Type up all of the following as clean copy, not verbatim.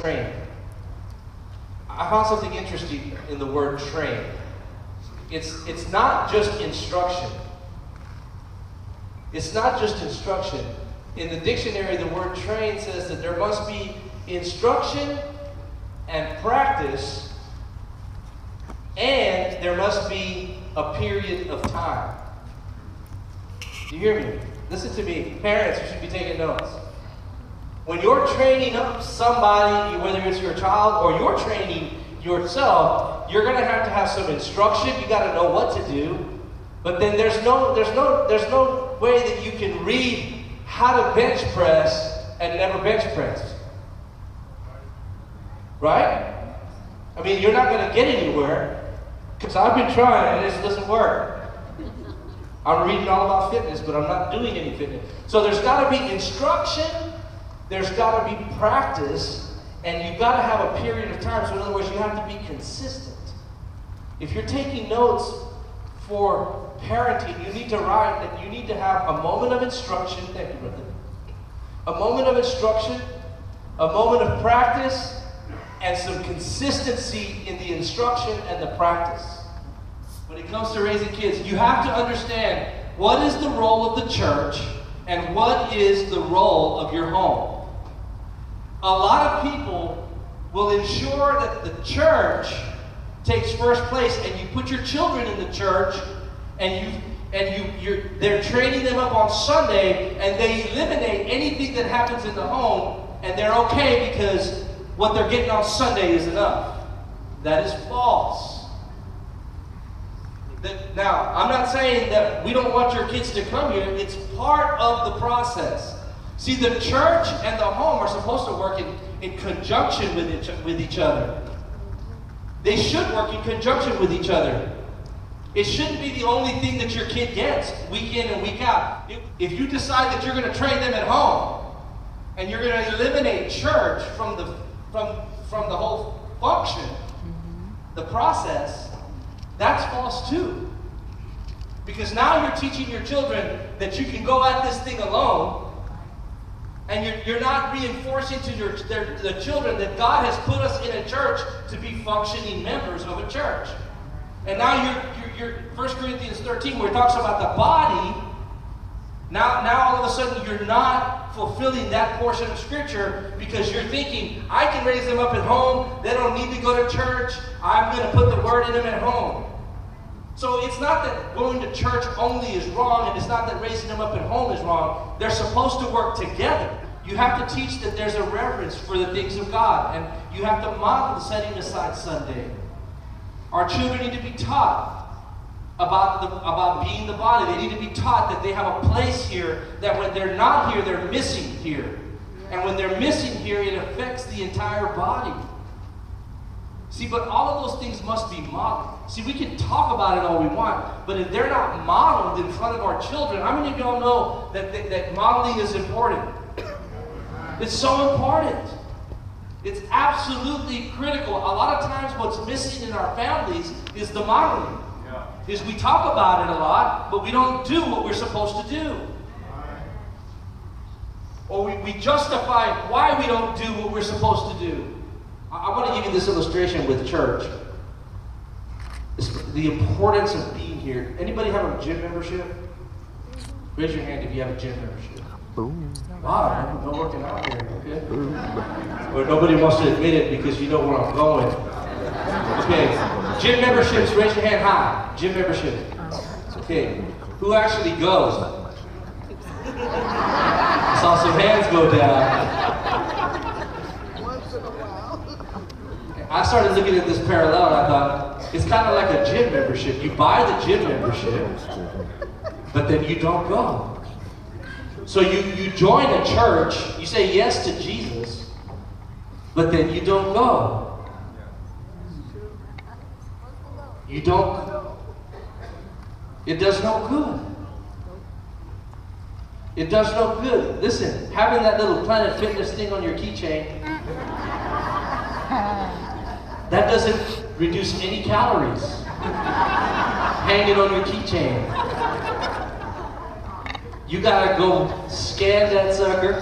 train. I found something interesting in the word train. It's not just instruction. It's not just instruction. In the dictionary, the word train says that there must be instruction and practice, and there must be a period of time. Do you hear me? Listen to me. Parents, you should be taking notes. When you're training up somebody, whether it's your child or you're training yourself, you're going to have some instruction. You got to know what to do. But then there's no way that you can read how to bench press and never bench press. Right? I mean, you're not going to get anywhere, because I've been trying and it doesn't work. I'm reading all about fitness, but I'm not doing any fitness. So there's got to be instruction, there's got to be practice, and you've got to have a period of time. So in other words, you have to be consistent. If you're taking notes for parenting, you need to write that you need to have a moment of instruction. Thank you, brother. A moment of instruction, a moment of practice, and some consistency in the instruction and the practice. When it comes to raising kids, you have to understand what is the role of the church and what is the role of your home. A lot of people will ensure that the church takes first place, and you put your children in the church, and they're training them up on Sunday, and they eliminate anything that happens in the home, and they're okay because what they're getting on Sunday is enough. That is false. Now, I'm not saying that we don't want your kids to come here. It's part of the process. See, the church and the home are supposed to work in conjunction with each other. They should work in conjunction with each other. It shouldn't be the only thing that your kid gets week in and week out. If you decide that you're going to train them at home and you're going to eliminate church from the whole function, the process, that's false too. Because now you're teaching your children that you can go at this thing alone, and you're not reinforcing to the children that God has put us in a church to be functioning members of a church. And now you're 1 Corinthians 13, where it talks about the body. Now all of a sudden you're not fulfilling that portion of Scripture, because you're thinking, I can raise them up at home. They don't need to go to church. I'm going to put the word in them at home. So it's not that going to church only is wrong, and it's not that raising them up at home is wrong. They're supposed to work together. You have to teach that there's a reverence for the things of God, and you have to model setting aside Sunday. Our children need to be taught about being the body. They need to be taught that they have a place here, that when they're not here, they're missing here. And when they're missing here, it affects the entire body. See, but all of those things must be modeled. See, we can talk about it all we want, but if they're not modeled in front of our children, how many of y'all know that modeling is important? It's so important. It's absolutely critical. A lot of times what's missing in our families is the modeling. Is we talk about it a lot, but we don't do what we're supposed to do. Or we justify why we don't do what we're supposed to do. I want to give you this illustration with church. The importance of being here. Anybody have a gym membership? Raise your hand if you have a gym membership. Boom. Wow, no working out here, okay? Or nobody wants to admit it because you know where I'm going. Okay, gym memberships, raise your hand high. Gym membership. Okay, who actually goes? I saw some hands go down. I started looking at this parallel, and I thought, it's kind of like a gym membership. You buy the gym membership, but then you don't go. So you join a church, you say yes to Jesus, but then you don't go. You don't go. It does no good. It does no good. Listen, having that little Planet Fitness thing on your keychain, that doesn't reduce any calories. Hang it on your keychain. You gotta go scan that sucker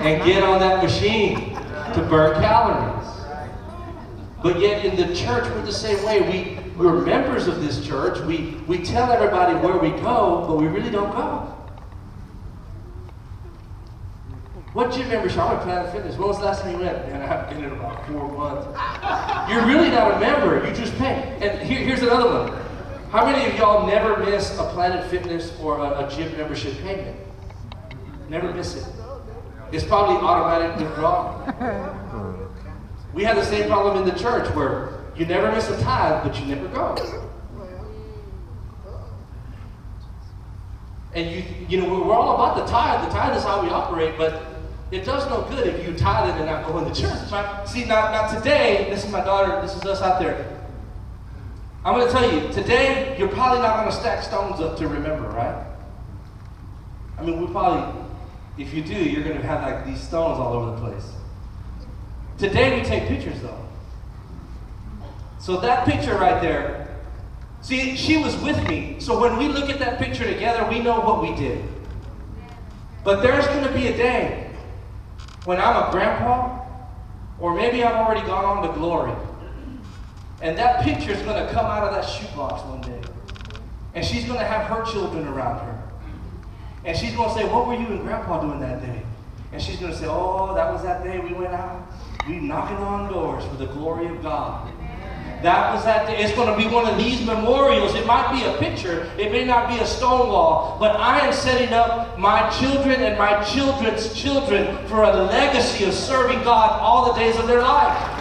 and get on that machine. to burn calories. But yet in the church, we're the same way. We're members of this church. We tell everybody where we go, but we really don't go. What gym membership? I'm at Planet Fitness. When was the last time you went? Man, I haven't been in about 4 months. You're really not a member. You just pay. And here's another one. How many of y'all never miss a Planet Fitness or a gym membership payment? Never miss it. It's probably automatic withdrawal. We have the same problem in the church where you never miss a tithe, but you never go. And you know, we're all about the tithe. The tithe is how we operate, but it does no good if you tithe it and not go in the church. Right? See, now today, this is my daughter, this is us out there. I'm going to tell you, today, you're probably not going to stack stones up to remember, right? I mean, we probably, if you do, you're going to have like these stones all over the place. Today, we take pictures, though. So that picture right there, see, she was with me. So when we look at that picture together, we know what we did. But there's going to be a day when I'm a grandpa, or maybe I've already gone on to glory. And that picture is going to come out of that shoebox one day. And she's going to have her children around her. And she's going to say, what were you and Grandpa doing that day? And she's going to say, oh, that was that day we went out. We knocking on doors for the glory of God. That was that day. It's going to be one of these memorials. It might be a picture. It may not be a stone wall. But I am setting up my children and my children's children for a legacy of serving God all the days of their life.